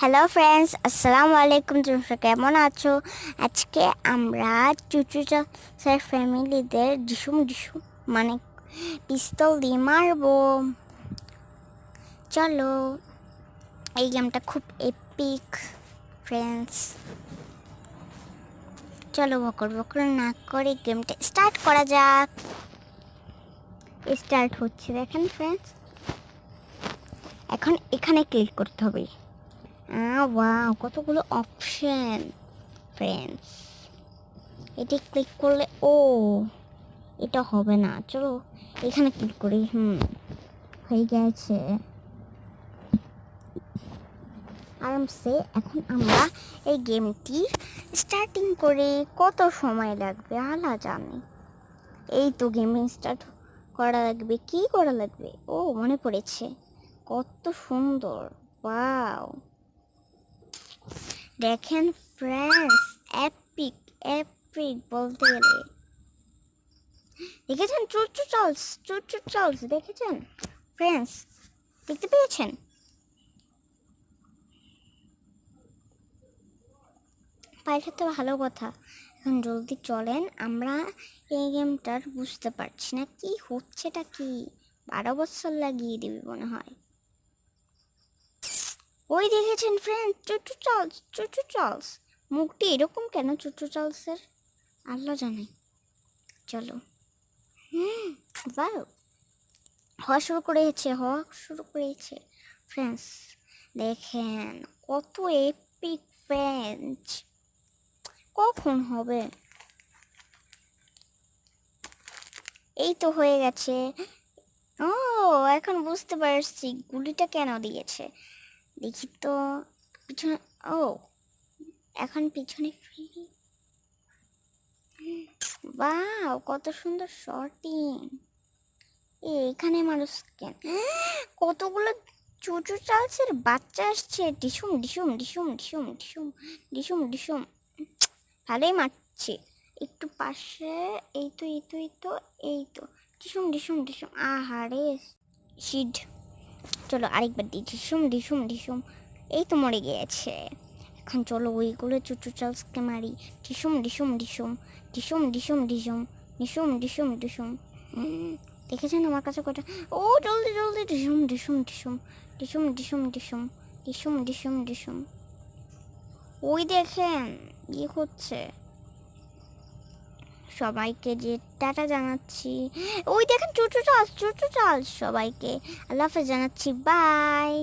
Hello friends, আসসালামু আলাইকুম। তোমরা কেমন আছো? আজকে আমরা চুচু চাষের ফ্যামিলিদের ডিসুম ডিসুম মানে পিস্তল দিয়ে মারবো। চলো, এই গেমটা খুব এপিক ফ্রেন্ডস। চলো বকর বকর না করে গেমটা স্টার্ট করা যাক। স্টার্ট হচ্ছে, দেখেন ফ্রেন্ডস। এখন এখানে ক্লিক করতে হবে। ওয়াও, কতগুলো অপশন ফ্রেন্ডস। এটি ক্লিক করলে এটা হবে না। চলো এখানে ক্লিক করি। হয়ে গেছে আরামসে। এখন আমরা এই গেমটি স্টার্টিং করে কত সময় লাগবে আল্লাহ জানে। এই তো গেমিং স্টার্ট করা লাগবে। কি করা লাগবে? মনে পড়েছে, কত সুন্দর। ওয়াও, দেখেন ফ্রেন্ডস, এপিক এপিক বলতে গেলে। দেখেছেন চুচু চার্লস দেখেছেন ফ্রেন্ডস? দেখতে পেয়েছেন? পাইলে তো ভালো কথা। এখন জলদি চলেন, আমরা এই গেমটার বুঝতে পারছি না কি হচ্ছেটা কি। 12 বছর লাগিয়ে দিবি মনে হয়। ওই দেখেছেন ফ্রেন্ড, চুচু চার্লস মুখটি এরকম কেন চুচু চার্লসের? আল্লাহ জানে। চলো। বাহ, হওয়া শুরু করেছে ফ্রেন্ডস। দেখেন কত এপিক ফ্রেন্ডস। কখন হবে? এই তো হয়ে গেছে। এখন বুঝতে পারছি গুলিটা কেন দিয়েছে। দেখি তো পিছনে। ও, এখন পিছনে ফিরি। বাহ, কত সুন্দর শটিং। এখানে মানুষ কেন? কতগুলো চুচু চালসের বাচ্চা আসছে। ডিসুম ডিসুম ডিসুম ডিসুম ডিসুম ডিসুম ডিসুম। ভালোই মারছে। একটু পাশে। এই তো ডিসুম ডিসুম ডিসুম। আহারে শিড। চলো আরেকবার দিই। ডিসুম ডিসুম ডিসুম। এই তো মরে গিয়েছে। এখন চলো ওইগুলো চুচু চালসকে মারি। ডিসুম ডিসুম ডিসুম ডিসুম ডিসুম ডিসুম ডিসুম ডিসুম ডিসুম। দেখেছেন আমার কাছে কটা? জলদি জলদি ডিসুম ডিসুম ডিসুম ডিসুম ডিসুম ডিসুম ডিসুম ডিসুম ডিসুম। ওই দেখেন কি হচ্ছে। সবাইকে যে টাটা জানাচ্ছি। ওই দেখেন চুচু চাল সবাইকে আল্লাহ হাফেজ জানাচ্ছি। বাই।